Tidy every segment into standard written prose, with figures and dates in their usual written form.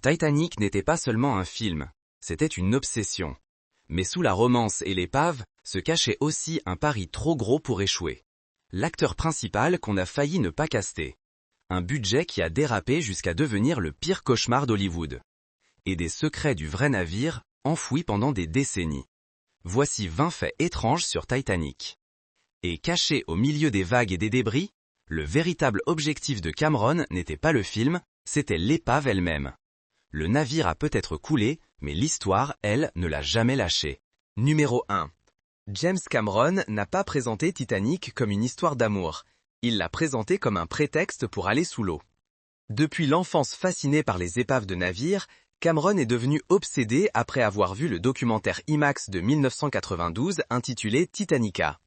Titanic n'était pas seulement un film, c'était une obsession. Mais sous la romance et l'épave, se cachait aussi un pari trop gros pour échouer. L'acteur principal qu'on a failli ne pas caster. Un budget qui a dérapé jusqu'à devenir le pire cauchemar d'Hollywood. Et des secrets du vrai navire, enfouis pendant des décennies. Voici 20 faits étranges sur Titanic. Et caché au milieu des vagues et des débris, le véritable objectif de Cameron n'était pas le film, c'était l'épave elle-même. Le navire a peut-être coulé, mais l'histoire, elle, ne l'a jamais lâché. Numéro 1. James Cameron n'a pas présenté Titanic comme une histoire d'amour. Il l'a présenté comme un prétexte pour aller sous l'eau. Depuis l'enfance fasciné par les épaves de navires, Cameron est devenu obsédé après avoir vu le documentaire IMAX de 1992 intitulé Titanica.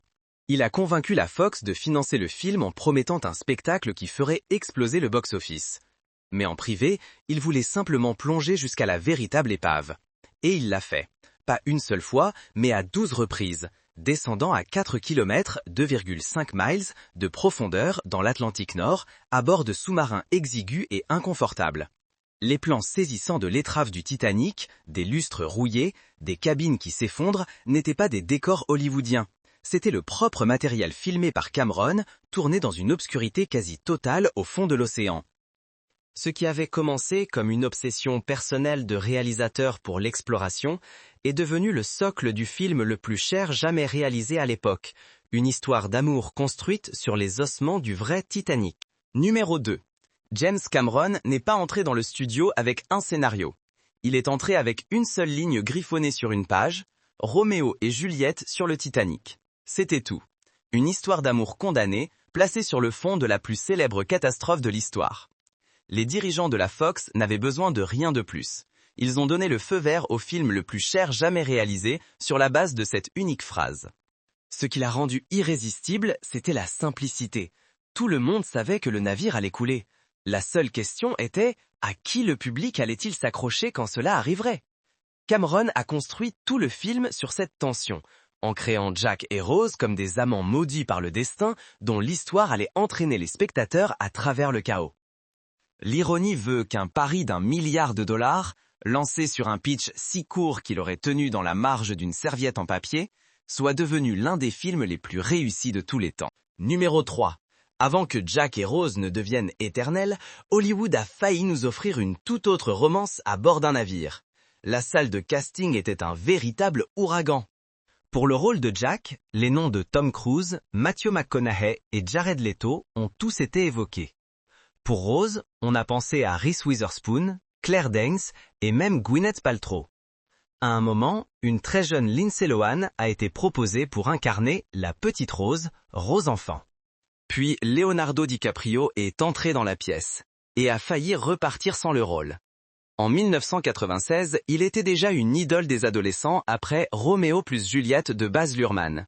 Il a convaincu la Fox de financer le film en promettant un spectacle qui ferait exploser le box-office. Mais en privé, il voulait simplement plonger jusqu'à la véritable épave. Et il l'a fait. Pas une seule fois, mais à 12 reprises, descendant à 4 km, 2,5 miles, de profondeur dans l'Atlantique Nord, à bord de sous-marins exigus et inconfortables. Les plans saisissants de l'étrave du Titanic, des lustres rouillés, des cabines qui s'effondrent, n'étaient pas des décors hollywoodiens. C'était le propre matériel filmé par Cameron, tourné dans une obscurité quasi totale au fond de l'océan. Ce qui avait commencé comme une obsession personnelle de réalisateur pour l'exploration est devenu le socle du film le plus cher jamais réalisé à l'époque, une histoire d'amour construite sur les ossements du vrai Titanic. Numéro 2. James Cameron n'est pas entré dans le studio avec un scénario. Il est entré avec une seule ligne griffonnée sur une page, Roméo et Juliette sur le Titanic. C'était tout. Une histoire d'amour condamnée, placée sur le fond de la plus célèbre catastrophe de l'histoire. Les dirigeants de la Fox n'avaient besoin de rien de plus. Ils ont donné le feu vert au film le plus cher jamais réalisé sur la base de cette unique phrase. Ce qui l'a rendu irrésistible, c'était la simplicité. Tout le monde savait que le navire allait couler. La seule question était, à qui le public allait-il s'accrocher quand cela arriverait? Cameron a construit tout le film sur cette tension, en créant Jack et Rose comme des amants maudits par le destin dont l'histoire allait entraîner les spectateurs à travers le chaos. L'ironie veut qu'un pari d'1 milliard de dollars, lancé sur un pitch si court qu'il aurait tenu dans la marge d'une serviette en papier, soit devenu l'un des films les plus réussis de tous les temps. Numéro 3. Avant que Jack et Rose ne deviennent éternels, Hollywood a failli nous offrir une toute autre romance à bord d'un navire. La salle de casting était un véritable ouragan. Pour le rôle de Jack, les noms de Tom Cruise, Matthew McConaughey et Jared Leto ont tous été évoqués. Pour Rose, on a pensé à Reese Witherspoon, Claire Danes et même Gwyneth Paltrow. À un moment, une très jeune Lindsay Lohan a été proposée pour incarner la petite Rose, Rose enfant. Puis Leonardo DiCaprio est entré dans la pièce et a failli repartir sans le rôle. En 1996, il était déjà une idole des adolescents après Roméo plus Juliette de Baz Luhrmann.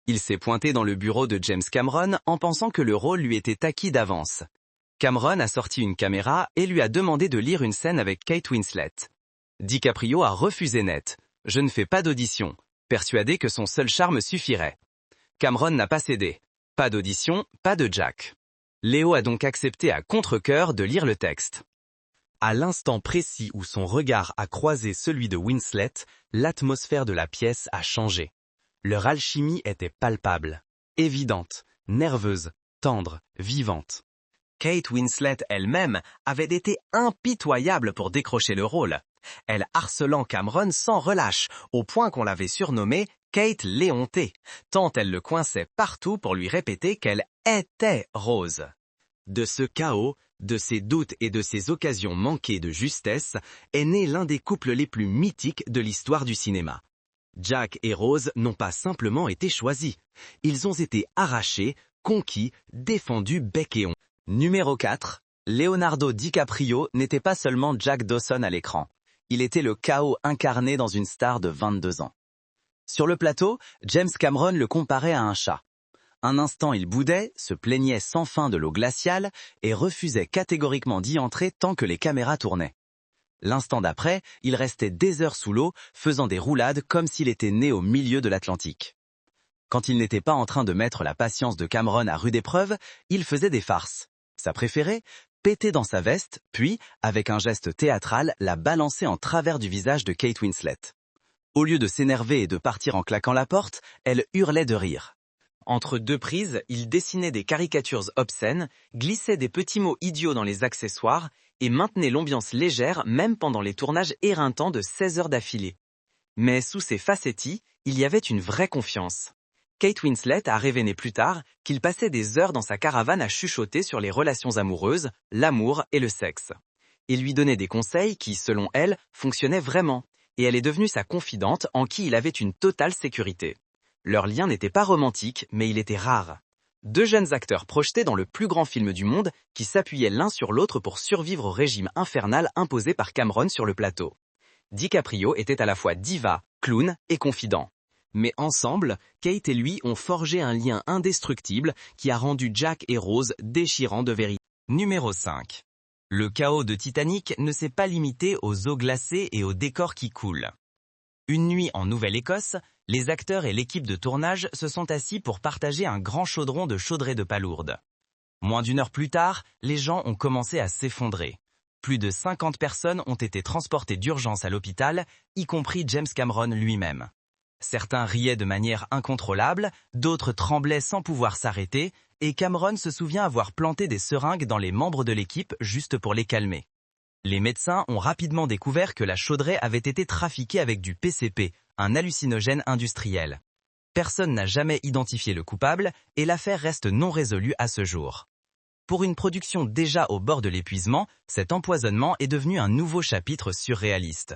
Il s'est pointé dans le bureau de James Cameron en pensant que le rôle lui était acquis d'avance. Cameron a sorti une caméra et lui a demandé de lire une scène avec Kate Winslet. DiCaprio a refusé net. « Je ne fais pas d'audition », persuadé que son seul charme suffirait. Cameron n'a pas cédé. Pas d'audition, pas de Jack. Léo a donc accepté à contre-cœur de lire le texte. À l'instant précis où son regard a croisé celui de Winslet, l'atmosphère de la pièce a changé. Leur alchimie était palpable, évidente, nerveuse, tendre, vivante. Kate Winslet elle-même avait été impitoyable pour décrocher le rôle. Elle harcelant Cameron sans relâche, au point qu'on l'avait surnommée Kate Léontée, tant elle le coinçait partout pour lui répéter qu'elle était Rose. De ce chaos, de ses doutes et de ses occasions manquées de justesse, est né l'un des couples les plus mythiques de l'histoire du cinéma. Jack et Rose n'ont pas simplement été choisis. Ils ont été arrachés, conquis, défendus bec et ongles. Numéro 4. Leonardo DiCaprio n'était pas seulement Jack Dawson à l'écran. Il était le chaos incarné dans une star de 22 ans. Sur le plateau, James Cameron le comparait à un chat. Un instant il boudait, se plaignait sans fin de l'eau glaciale et refusait catégoriquement d'y entrer tant que les caméras tournaient. L'instant d'après, il restait des heures sous l'eau, faisant des roulades comme s'il était né au milieu de l'Atlantique. Quand il n'était pas en train de mettre la patience de Cameron à rude épreuve, il faisait des farces. Sa préférée, péter dans sa veste, puis, avec un geste théâtral, la balancer en travers du visage de Kate Winslet. Au lieu de s'énerver et de partir en claquant la porte, elle hurlait de rire. Entre deux prises, il dessinait des caricatures obscènes, glissait des petits mots idiots dans les accessoires et maintenait l'ambiance légère même pendant les tournages éreintants de 16 heures d'affilée. Mais sous ses facéties, il y avait une vraie confiance. Kate Winslet a révélé plus tard qu'il passait des heures dans sa caravane à chuchoter sur les relations amoureuses, l'amour et le sexe. Il lui donnait des conseils qui, selon elle, fonctionnaient vraiment, et elle est devenue sa confidente en qui il avait une totale sécurité. Leur lien n'était pas romantique, mais il était rare. Deux jeunes acteurs projetés dans le plus grand film du monde qui s'appuyaient l'un sur l'autre pour survivre au régime infernal imposé par Cameron sur le plateau. DiCaprio était à la fois diva, clown et confident. Mais ensemble, Kate et lui ont forgé un lien indestructible qui a rendu Jack et Rose déchirants de vérité. Numéro 5. Le chaos de Titanic ne s'est pas limité aux eaux glacées et aux décors qui coulent. Une nuit en Nouvelle-Écosse, les acteurs et l'équipe de tournage se sont assis pour partager un grand chaudron de chaudrée de palourdes. Moins d'une heure plus tard, les gens ont commencé à s'effondrer. Plus de 50 personnes ont été transportées d'urgence à l'hôpital, y compris James Cameron lui-même. Certains riaient de manière incontrôlable, d'autres tremblaient sans pouvoir s'arrêter, et Cameron se souvient avoir planté des seringues dans les membres de l'équipe juste pour les calmer. Les médecins ont rapidement découvert que la chaudrée avait été trafiquée avec du PCP, un hallucinogène industriel. Personne n'a jamais identifié le coupable et l'affaire reste non résolue à ce jour. Pour une production déjà au bord de l'épuisement, cet empoisonnement est devenu un nouveau chapitre surréaliste.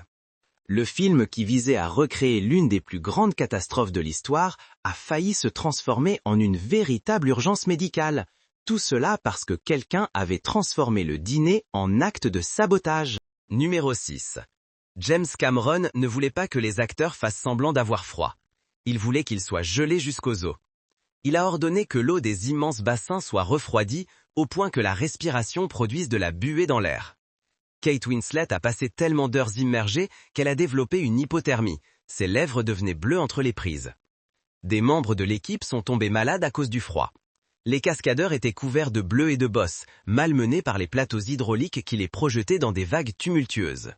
Le film qui visait à recréer l'une des plus grandes catastrophes de l'histoire a failli se transformer en une véritable urgence médicale. Tout cela parce que quelqu'un avait transformé le dîner en acte de sabotage. Numéro 6. James Cameron ne voulait pas que les acteurs fassent semblant d'avoir froid. Il voulait qu'ils soient gelés jusqu'aux os. Il a ordonné que l'eau des immenses bassins soit refroidie au point que la respiration produise de la buée dans l'air. Kate Winslet a passé tellement d'heures immergée qu'elle a développé une hypothermie. Ses lèvres devenaient bleues entre les prises. Des membres de l'équipe sont tombés malades à cause du froid. Les cascadeurs étaient couverts de bleu et de bosses, malmenés par les plateaux hydrauliques qui les projetaient dans des vagues tumultueuses.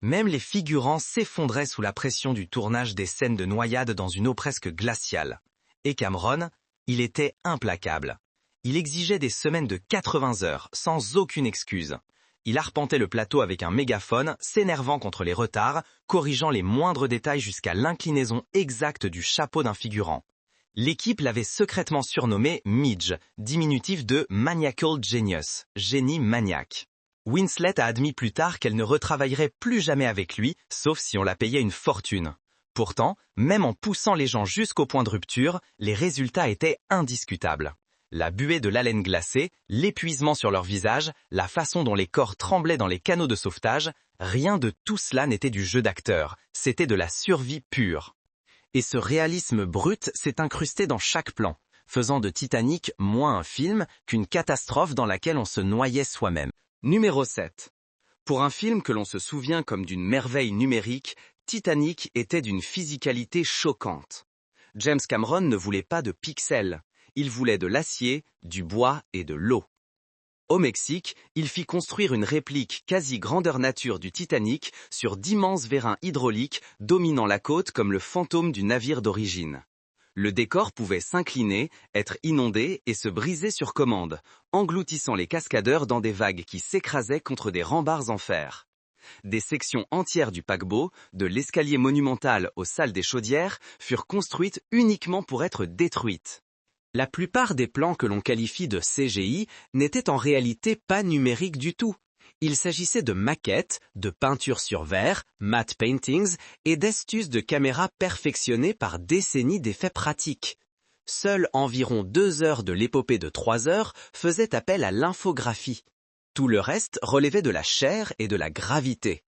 Même les figurants s'effondraient sous la pression du tournage des scènes de noyade dans une eau presque glaciale. Et Cameron, il était implacable. Il exigeait des semaines de 80 heures, sans aucune excuse. Il arpentait le plateau avec un mégaphone, s'énervant contre les retards, corrigeant les moindres détails jusqu'à l'inclinaison exacte du chapeau d'un figurant. L'équipe l'avait secrètement surnommé Midge, diminutif de Maniacal Genius, génie maniaque. Winslet a admis plus tard qu'elle ne retravaillerait plus jamais avec lui, sauf si on la payait une fortune. Pourtant, même en poussant les gens jusqu'au point de rupture, les résultats étaient indiscutables. La buée de l'haleine glacée, l'épuisement sur leur visage, la façon dont les corps tremblaient dans les canaux de sauvetage, rien de tout cela n'était du jeu d'acteur, c'était de la survie pure. Et ce réalisme brut s'est incrusté dans chaque plan, faisant de Titanic moins un film qu'une catastrophe dans laquelle on se noyait soi-même. Numéro 7. Pour un film que l'on se souvient comme d'une merveille numérique, Titanic était d'une physicalité choquante. James Cameron ne voulait pas de pixels, il voulait de l'acier, du bois et de l'eau. Au Mexique, il fit construire une réplique quasi grandeur nature du Titanic sur d'immenses vérins hydrauliques dominant la côte comme le fantôme du navire d'origine. Le décor pouvait s'incliner, être inondé et se briser sur commande, engloutissant les cascadeurs dans des vagues qui s'écrasaient contre des rembarts en fer. Des sections entières du paquebot, de l'escalier monumental aux salles des chaudières, furent construites uniquement pour être détruites. La plupart des plans que l'on qualifie de CGI n'étaient en réalité pas numériques du tout. Il s'agissait de maquettes, de peintures sur verre, matte paintings et d'astuces de caméra perfectionnées par décennies d'effets pratiques. Seules environ 2 heures de l'épopée de 3 heures faisaient appel à l'infographie. Tout le reste relevait de la chair et de la gravité.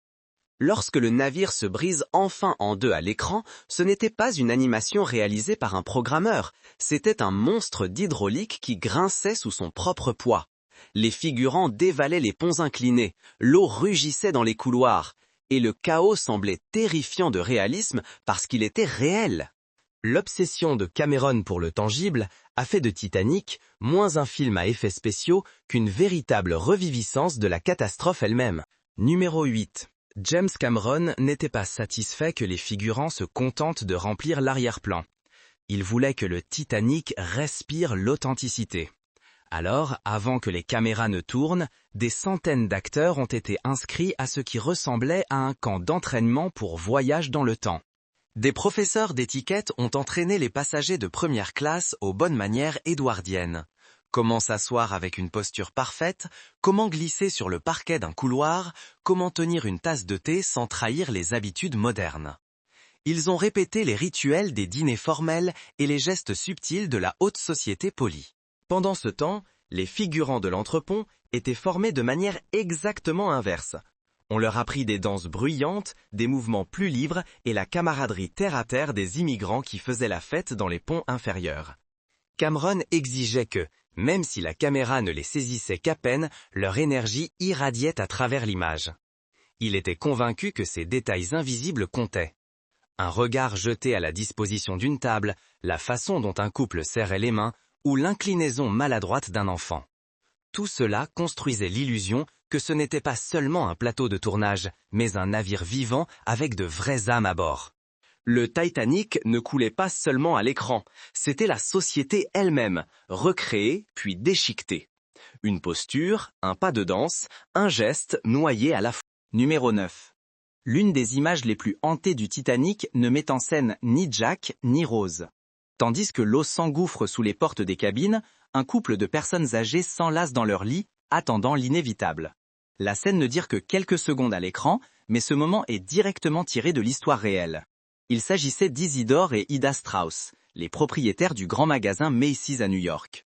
Lorsque le navire se brise enfin en deux à l'écran, ce n'était pas une animation réalisée par un programmeur, c'était un monstre d'hydraulique qui grinçait sous son propre poids. Les figurants dévalaient les ponts inclinés, l'eau rugissait dans les couloirs, et le chaos semblait terrifiant de réalisme parce qu'il était réel. L'obsession de Cameron pour le tangible a fait de Titanic moins un film à effets spéciaux qu'une véritable reviviscence de la catastrophe elle-même. Numéro 8. James Cameron n'était pas satisfait que les figurants se contentent de remplir l'arrière-plan. Il voulait que le Titanic respire l'authenticité. Alors, avant que les caméras ne tournent, des centaines d'acteurs ont été inscrits à ce qui ressemblait à un camp d'entraînement pour voyage dans le temps. Des professeurs d'étiquette ont entraîné les passagers de première classe aux bonnes manières édouardiennes. Comment s'asseoir avec une posture parfaite, comment glisser sur le parquet d'un couloir, comment tenir une tasse de thé sans trahir les habitudes modernes. Ils ont répété les rituels des dîners formels et les gestes subtils de la haute société polie. Pendant ce temps, les figurants de l'entrepont étaient formés de manière exactement inverse. On leur apprit des danses bruyantes, des mouvements plus libres et la camaraderie terre-à-terre des immigrants qui faisaient la fête dans les ponts inférieurs. Cameron exigeait que, même si la caméra ne les saisissait qu'à peine, leur énergie irradiait à travers l'image. Il était convaincu que ces détails invisibles comptaient. Un regard jeté à la disposition d'une table, la façon dont un couple serrait les mains, ou l'inclinaison maladroite d'un enfant. Tout cela construisait l'illusion que ce n'était pas seulement un plateau de tournage, mais un navire vivant avec de vraies âmes à bord. Le Titanic ne coulait pas seulement à l'écran, c'était la société elle-même, recréée puis déchiquetée. Une posture, un pas de danse, un geste noyé à la fois. Numéro 9. L'une des images les plus hantées du Titanic ne met en scène ni Jack ni Rose. Tandis que l'eau s'engouffre sous les portes des cabines, un couple de personnes âgées s'enlacent dans leur lit, attendant l'inévitable. La scène ne dure que quelques secondes à l'écran, mais ce moment est directement tiré de l'histoire réelle. Il s'agissait d'Isidore et Ida Strauss, les propriétaires du grand magasin Macy's à New York.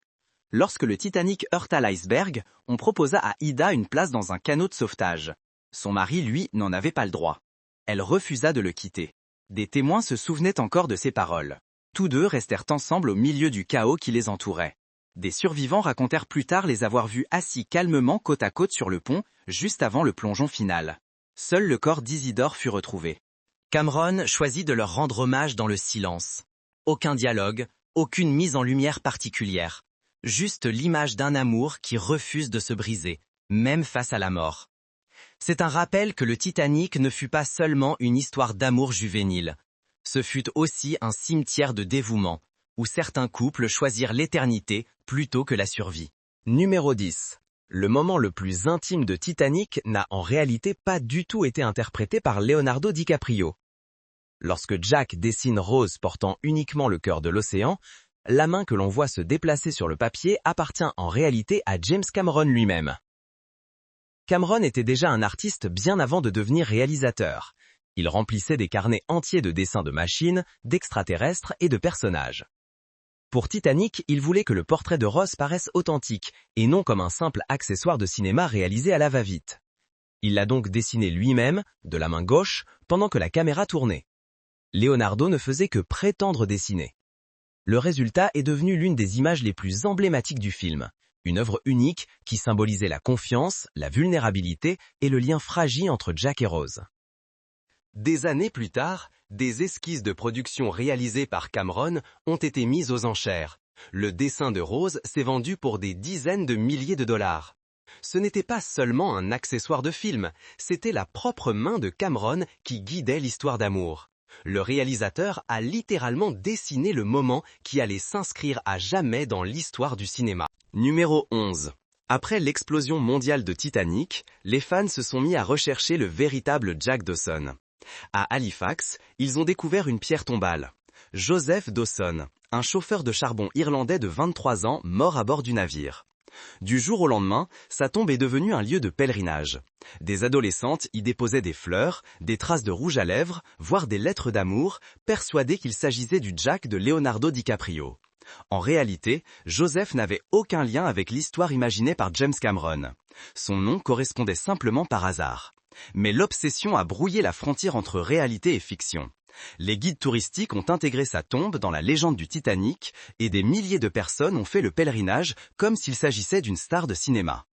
Lorsque le Titanic heurta l'iceberg, on proposa à Ida une place dans un canot de sauvetage. Son mari, lui, n'en avait pas le droit. Elle refusa de le quitter. Des témoins se souvenaient encore de ces paroles. Tous deux restèrent ensemble au milieu du chaos qui les entourait. Des survivants racontèrent plus tard les avoir vus assis calmement côte à côte sur le pont, juste avant le plongeon final. Seul le corps d'Isidore fut retrouvé. Cameron choisit de leur rendre hommage dans le silence. Aucun dialogue, aucune mise en lumière particulière. Juste l'image d'un amour qui refuse de se briser, même face à la mort. C'est un rappel que le Titanic ne fut pas seulement une histoire d'amour juvénile. Ce fut aussi un cimetière de dévouement, où certains couples choisirent l'éternité plutôt que la survie. Numéro 10. Le moment le plus intime de Titanic n'a en réalité pas du tout été interprété par Leonardo DiCaprio. Lorsque Jack dessine Rose portant uniquement le cœur de l'océan, la main que l'on voit se déplacer sur le papier appartient en réalité à James Cameron lui-même. Cameron était déjà un artiste bien avant de devenir réalisateur. Il remplissait des carnets entiers de dessins de machines, d'extraterrestres et de personnages. Pour Titanic, il voulait que le portrait de Rose paraisse authentique, et non comme un simple accessoire de cinéma réalisé à la va-vite. Il l'a donc dessiné lui-même, de la main gauche, pendant que la caméra tournait. Leonardo ne faisait que prétendre dessiner. Le résultat est devenu l'une des images les plus emblématiques du film, une œuvre unique qui symbolisait la confiance, la vulnérabilité et le lien fragile entre Jack et Rose. Des années plus tard, des esquisses de production réalisées par Cameron ont été mises aux enchères. Le dessin de Rose s'est vendu pour des dizaines de milliers de dollars. Ce n'était pas seulement un accessoire de film, c'était la propre main de Cameron qui guidait l'histoire d'amour. Le réalisateur a littéralement dessiné le moment qui allait s'inscrire à jamais dans l'histoire du cinéma. Numéro 11. Après l'explosion mondiale de Titanic, les fans se sont mis à rechercher le véritable Jack Dawson. À Halifax, ils ont découvert une pierre tombale. Joseph Dawson, un chauffeur de charbon irlandais de 23 ans mort à bord du navire. Du jour au lendemain, sa tombe est devenue un lieu de pèlerinage. Des adolescentes y déposaient des fleurs, des traces de rouge à lèvres, voire des lettres d'amour, persuadées qu'il s'agissait du Jack de Leonardo DiCaprio. En réalité, Joseph n'avait aucun lien avec l'histoire imaginée par James Cameron. Son nom correspondait simplement par hasard. Mais l'obsession a brouillé la frontière entre réalité et fiction. Les guides touristiques ont intégré sa tombe dans la légende du Titanic et des milliers de personnes ont fait le pèlerinage comme s'il s'agissait d'une star de cinéma.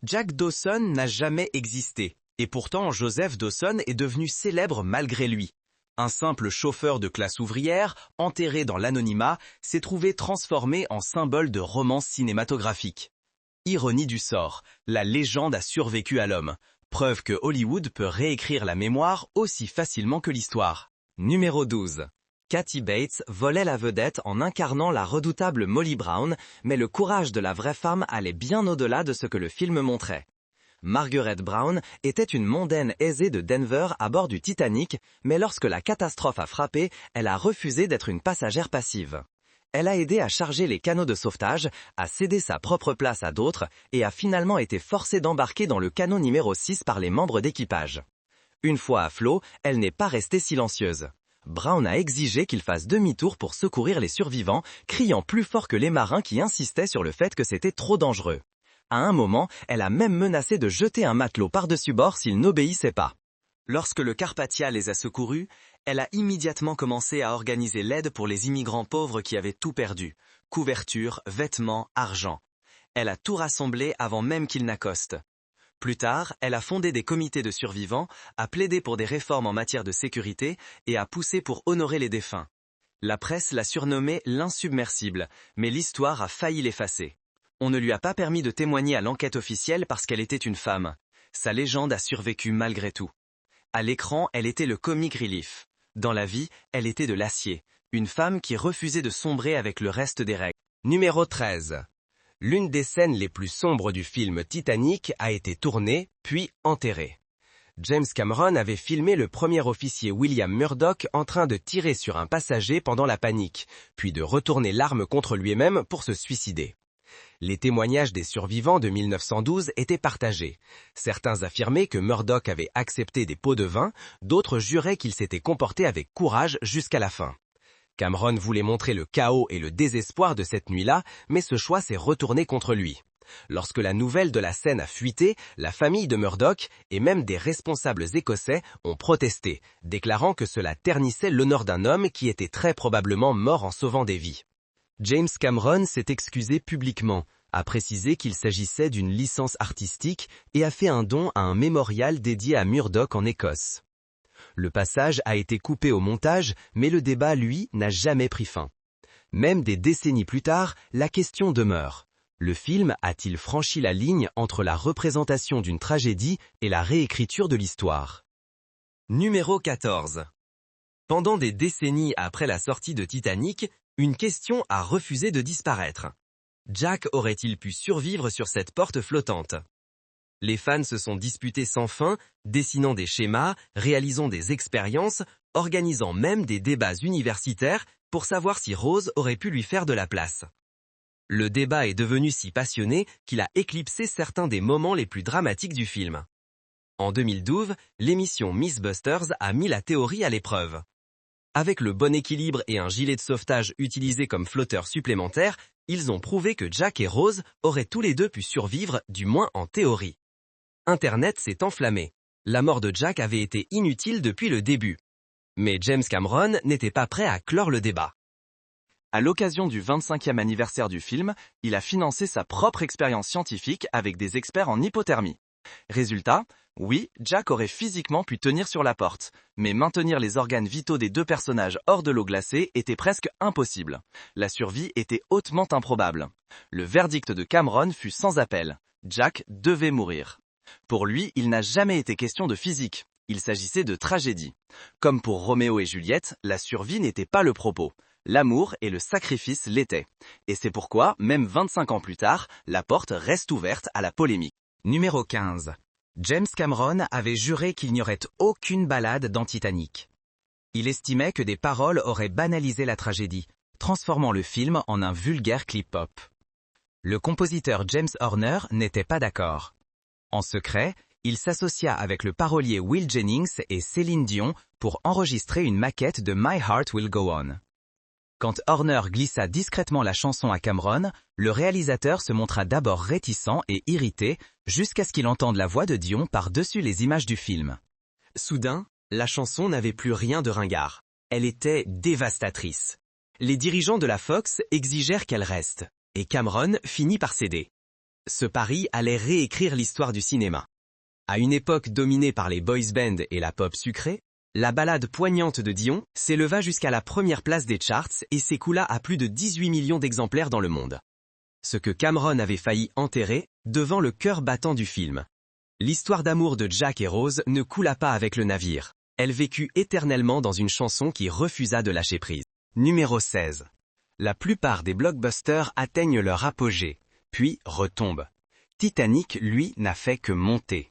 Jack Dawson n'a jamais existé, et pourtant Joseph Dawson est devenu célèbre malgré lui. Un simple chauffeur de classe ouvrière, enterré dans l'anonymat, s'est trouvé transformé en symbole de romance cinématographique. Ironie du sort, la légende a survécu à l'homme. Preuve que Hollywood peut réécrire la mémoire aussi facilement que l'histoire. Numéro 12. Kathy Bates volait la vedette en incarnant la redoutable Molly Brown, mais le courage de la vraie femme allait bien au-delà de ce que le film montrait. Margaret Brown était une mondaine aisée de Denver à bord du Titanic, mais lorsque la catastrophe a frappé, elle a refusé d'être une passagère passive. Elle a aidé à charger les canots de sauvetage, a cédé sa propre place à d'autres et a finalement été forcée d'embarquer dans le canot numéro 6 par les membres d'équipage. Une fois à flot, elle n'est pas restée silencieuse. Brown a exigé qu'il fasse demi-tour pour secourir les survivants, criant plus fort que les marins qui insistaient sur le fait que c'était trop dangereux. À un moment, elle a même menacé de jeter un matelot par-dessus bord s'il n'obéissait pas. Lorsque le Carpathia les a secourus, elle a immédiatement commencé à organiser l'aide pour les immigrants pauvres qui avaient tout perdu, couverture, vêtements, argent. Elle a tout rassemblé avant même qu'ils n'accostent. Plus tard, elle a fondé des comités de survivants, a plaidé pour des réformes en matière de sécurité et a poussé pour honorer les défunts. La presse l'a surnommée l'insubmersible, mais l'histoire a failli l'effacer. On ne lui a pas permis de témoigner à l'enquête officielle parce qu'elle était une femme. Sa légende a survécu malgré tout. À l'écran, elle était le comic relief. Dans la vie, elle était de l'acier, une femme qui refusait de sombrer avec le reste des règles. Numéro 13. L'une des scènes les plus sombres du film Titanic a été tournée, puis enterrée. James Cameron avait filmé le premier officier William Murdoch en train de tirer sur un passager pendant la panique, puis de retourner l'arme contre lui-même pour se suicider. Les témoignages des survivants de 1912 étaient partagés. Certains affirmaient que Murdoch avait accepté des pots de vin, d'autres juraient qu'il s'était comporté avec courage jusqu'à la fin. Cameron voulait montrer le chaos et le désespoir de cette nuit-là, mais ce choix s'est retourné contre lui. Lorsque la nouvelle de la scène a fuité, la famille de Murdoch et même des responsables écossais ont protesté, déclarant que cela ternissait l'honneur d'un homme qui était très probablement mort en sauvant des vies. James Cameron s'est excusé publiquement, a précisé qu'il s'agissait d'une licence artistique et a fait un don à un mémorial dédié à Murdoch en Écosse. Le passage a été coupé au montage, mais le débat, lui, n'a jamais pris fin. Même des décennies plus tard, la question demeure. Le film a-t-il franchi la ligne entre la représentation d'une tragédie et la réécriture de l'histoire? Numéro 14. Pendant des décennies après la sortie de Titanic, une question a refusé de disparaître. Jack aurait-il pu survivre sur cette porte flottante? Les fans se sont disputés sans fin, dessinant des schémas, réalisant des expériences, organisant même des débats universitaires pour savoir si Rose aurait pu lui faire de la place. Le débat est devenu si passionné qu'il a éclipsé certains des moments les plus dramatiques du film. En 2012, l'émission Mythbusters a mis la théorie à l'épreuve. Avec le bon équilibre et un gilet de sauvetage utilisé comme flotteur supplémentaire, ils ont prouvé que Jack et Rose auraient tous les deux pu survivre, du moins en théorie. Internet s'est enflammé. La mort de Jack avait été inutile depuis le début. Mais James Cameron n'était pas prêt à clore le débat. À l'occasion du 25e anniversaire du film, il a financé sa propre expérience scientifique avec des experts en hypothermie. Résultat, oui, Jack aurait physiquement pu tenir sur la porte, mais maintenir les organes vitaux des deux personnages hors de l'eau glacée était presque impossible. La survie était hautement improbable. Le verdict de Cameron fut sans appel. Jack devait mourir. Pour lui, il n'a jamais été question de physique. Il s'agissait de tragédie. Comme pour Roméo et Juliette, la survie n'était pas le propos. L'amour et le sacrifice l'étaient. Et c'est pourquoi, même 25 ans plus tard, la porte reste ouverte à la polémique. Numéro 15. James Cameron avait juré qu'il n'y aurait aucune balade dans Titanic. Il estimait que des paroles auraient banalisé la tragédie, transformant le film en un vulgaire clip-pop. Le compositeur James Horner n'était pas d'accord. En secret, il s'associa avec le parolier Will Jennings et Céline Dion pour enregistrer une maquette de My Heart Will Go On. Quand Horner glissa discrètement la chanson à Cameron, le réalisateur se montra d'abord réticent et irrité jusqu'à ce qu'il entende la voix de Dion par-dessus les images du film. Soudain, la chanson n'avait plus rien de ringard. Elle était dévastatrice. Les dirigeants de la Fox exigèrent qu'elle reste, et Cameron finit par céder. Ce pari allait réécrire l'histoire du cinéma. À une époque dominée par les boys bands et la pop sucrée, La ballade poignante de Dion s'éleva jusqu'à la première place des charts et s'écoula à plus de 18 millions d'exemplaires dans le monde. Ce que Cameron avait failli enterrer devant le cœur battant du film. L'histoire d'amour de Jack et Rose ne coula pas avec le navire. Elle vécut éternellement dans une chanson qui refusa de lâcher prise. Numéro 16. La plupart des blockbusters atteignent leur apogée, puis retombent. Titanic, lui, n'a fait que monter.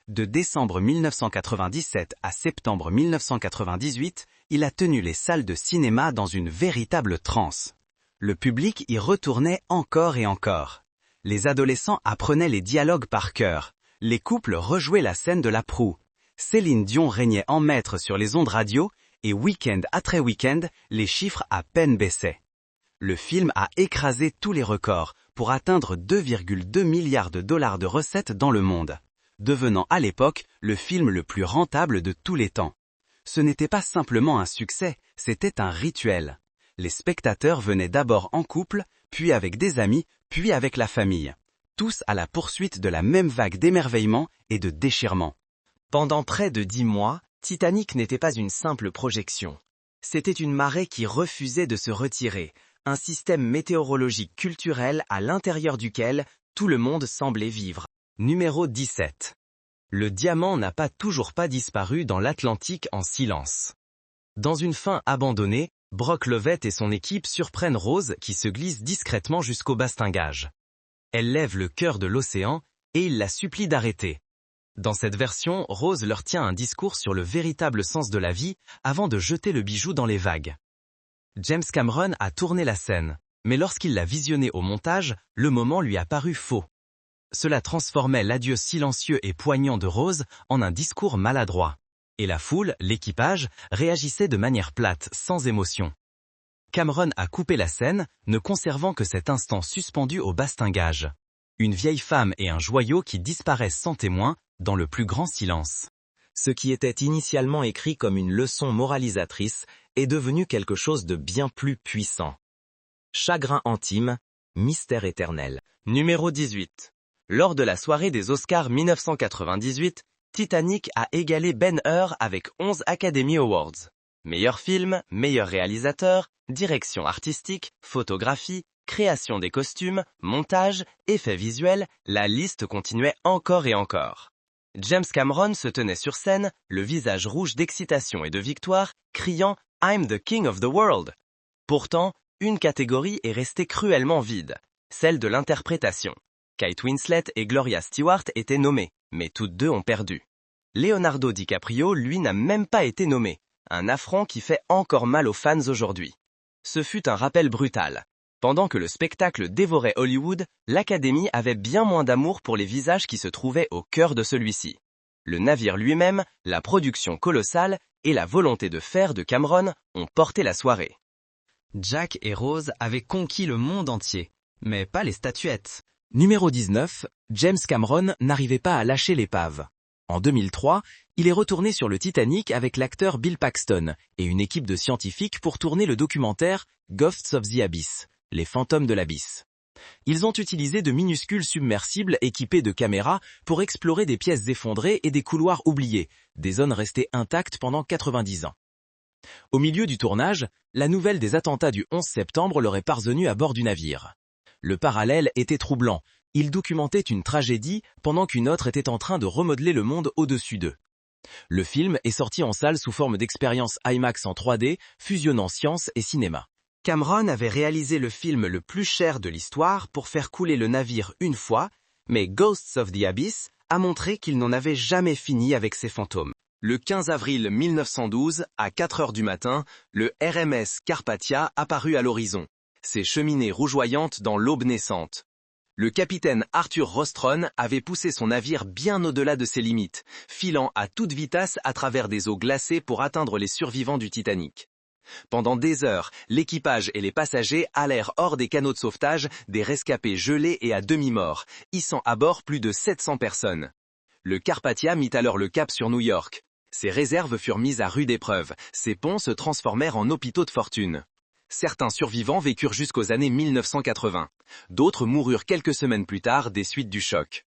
De décembre 1997 à septembre 1998, il a tenu les salles de cinéma dans une véritable transe. Le public y retournait encore et encore. Les adolescents apprenaient les dialogues par cœur. Les couples rejouaient la scène de la proue. Céline Dion régnait en maître sur les ondes radio et week-end après week-end, les chiffres à peine baissaient. Le film a écrasé tous les records pour atteindre 2,2 milliards de dollars de recettes dans le monde, devenant à l'époque le film le plus rentable de tous les temps. Ce n'était pas simplement un succès, c'était un rituel. Les spectateurs venaient d'abord en couple, puis avec des amis, puis avec la famille. Tous à la poursuite de la même vague d'émerveillement et de déchirement. Pendant près de 10 mois, Titanic n'était pas une simple projection. C'était une marée qui refusait de se retirer, un système météorologique culturel à l'intérieur duquel tout le monde semblait vivre. Numéro 17. Le diamant n'a toujours pas disparu dans l'Atlantique en silence. Dans une fin abandonnée, Brock Lovett et son équipe surprennent Rose qui se glisse discrètement jusqu'au bastingage. Elle lève le cœur de l'océan et il la supplie d'arrêter. Dans cette version, Rose leur tient un discours sur le véritable sens de la vie avant de jeter le bijou dans les vagues. James Cameron a tourné la scène, mais lorsqu'il l'a visionnée au montage, le moment lui a paru faux. Cela transformait l'adieu silencieux et poignant de Rose en un discours maladroit. Et la foule, l'équipage, réagissait de manière plate, sans émotion. Cameron a coupé la scène, ne conservant que cet instant suspendu au bastingage. Une vieille femme et un joyau qui disparaissent sans témoin, dans le plus grand silence. Ce qui était initialement écrit comme une leçon moralisatrice est devenu quelque chose de bien plus puissant. Chagrin intime, mystère éternel. Numéro 18. Lors de la soirée des Oscars 1998, Titanic a égalé Ben-Hur avec 11 Academy Awards. Meilleur film, meilleur réalisateur, direction artistique, photographie, création des costumes, montage, effets visuels, la liste continuait encore et encore. James Cameron se tenait sur scène, le visage rouge d'excitation et de victoire, criant « I'm the king of the world ». Pourtant, une catégorie est restée cruellement vide, celle de l'interprétation. Kate Winslet et Gloria Stewart étaient nommées, mais toutes deux ont perdu. Leonardo DiCaprio, lui, n'a même pas été nommé, un affront qui fait encore mal aux fans aujourd'hui. Ce fut un rappel brutal. Pendant que le spectacle dévorait Hollywood, l'Académie avait bien moins d'amour pour les visages qui se trouvaient au cœur de celui-ci. Le navire lui-même, la production colossale et la volonté de faire de Cameron ont porté la soirée. Jack et Rose avaient conquis le monde entier, mais pas les statuettes. Numéro 19, James Cameron n'arrivait pas à lâcher l'épave. En 2003, il est retourné sur le Titanic avec l'acteur Bill Paxton et une équipe de scientifiques pour tourner le documentaire Ghosts of the Abyss, les fantômes de l'abysse. Ils ont utilisé de minuscules submersibles équipés de caméras pour explorer des pièces effondrées et des couloirs oubliés, des zones restées intactes pendant 90 ans. Au milieu du tournage, la nouvelle des attentats du 11 septembre leur est parvenue à bord du navire. Le parallèle était troublant. Ils documentaient une tragédie pendant qu'une autre était en train de remodeler le monde au-dessus d'eux. Le film est sorti en salle sous forme d'expérience IMAX en 3D, fusionnant science et cinéma. Cameron avait réalisé le film le plus cher de l'histoire pour faire couler le navire une fois, mais Ghosts of the Abyss a montré qu'il n'en avait jamais fini avec ses fantômes. Le 15 avril 1912, à 4 heures du matin, le RMS Carpathia apparut à l'horizon, ses cheminées rougeoyantes dans l'aube naissante. Le capitaine Arthur Rostron avait poussé son navire bien au-delà de ses limites, filant à toute vitesse à travers des eaux glacées pour atteindre les survivants du Titanic. Pendant des heures, l'équipage et les passagers allèrent hors des canots de sauvetage des rescapés gelés et à demi-morts, hissant à bord plus de 700 personnes. Le Carpathia mit alors le cap sur New York. Ses réserves furent mises à rude épreuve, ses ponts se transformèrent en hôpitaux de fortune. Certains survivants vécurent jusqu'aux années 1980. D'autres moururent quelques semaines plus tard des suites du choc.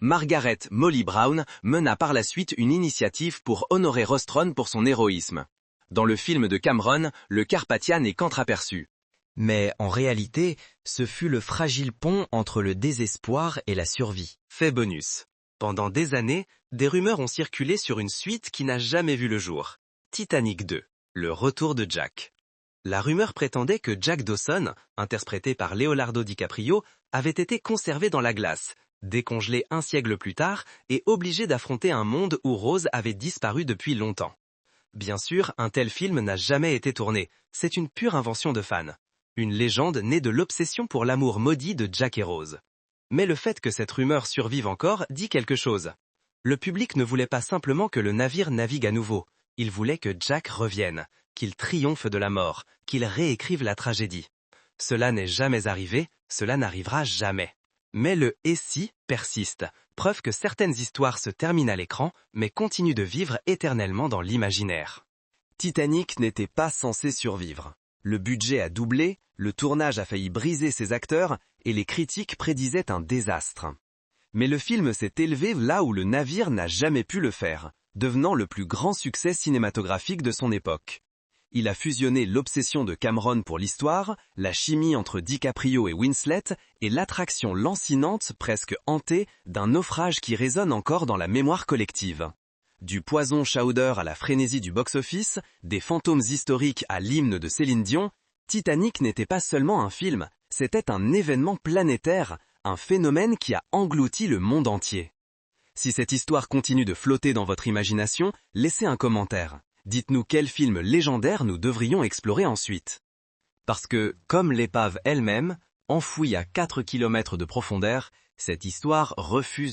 Margaret Molly Brown mena par la suite une initiative pour honorer Rostron pour son héroïsme. Dans le film de Cameron, le Carpathia n'est qu'entraperçu. Mais en réalité, ce fut le fragile pont entre le désespoir et la survie. Fait bonus. Pendant des années, des rumeurs ont circulé sur une suite qui n'a jamais vu le jour. Titanic 2, le retour de Jack. La rumeur prétendait que Jack Dawson, interprété par Leonardo DiCaprio, avait été conservé dans la glace, décongelé un siècle plus tard et obligé d'affronter un monde où Rose avait disparu depuis longtemps. Bien sûr, un tel film n'a jamais été tourné, c'est une pure invention de fans. Une légende née de l'obsession pour l'amour maudit de Jack et Rose. Mais le fait que cette rumeur survive encore dit quelque chose. Le public ne voulait pas simplement que le navire navigue à nouveau, il voulait que Jack revienne, qu'il triomphe de la mort, qu'il réécrive la tragédie. Cela n'est jamais arrivé, cela n'arrivera jamais. Mais le « et si » persiste, preuve que certaines histoires se terminent à l'écran, mais continuent de vivre éternellement dans l'imaginaire. Titanic n'était pas censé survivre. Le budget a doublé, le tournage a failli briser ses acteurs, et les critiques prédisaient un désastre. Mais le film s'est élevé là où le navire n'a jamais pu le faire, devenant le plus grand succès cinématographique de son époque. Il a fusionné l'obsession de Cameron pour l'histoire, la chimie entre DiCaprio et Winslet, et l'attraction lancinante, presque hantée, d'un naufrage qui résonne encore dans la mémoire collective. Du poison Chowder à la frénésie du box-office, des fantômes historiques à l'hymne de Céline Dion, Titanic n'était pas seulement un film, c'était un événement planétaire, un phénomène qui a englouti le monde entier. Si cette histoire continue de flotter dans votre imagination, laissez un commentaire. Dites-nous quel film légendaire nous devrions explorer ensuite. Parce que, comme l'épave elle-même, enfouie à 4 km de profondeur, cette histoire refuse de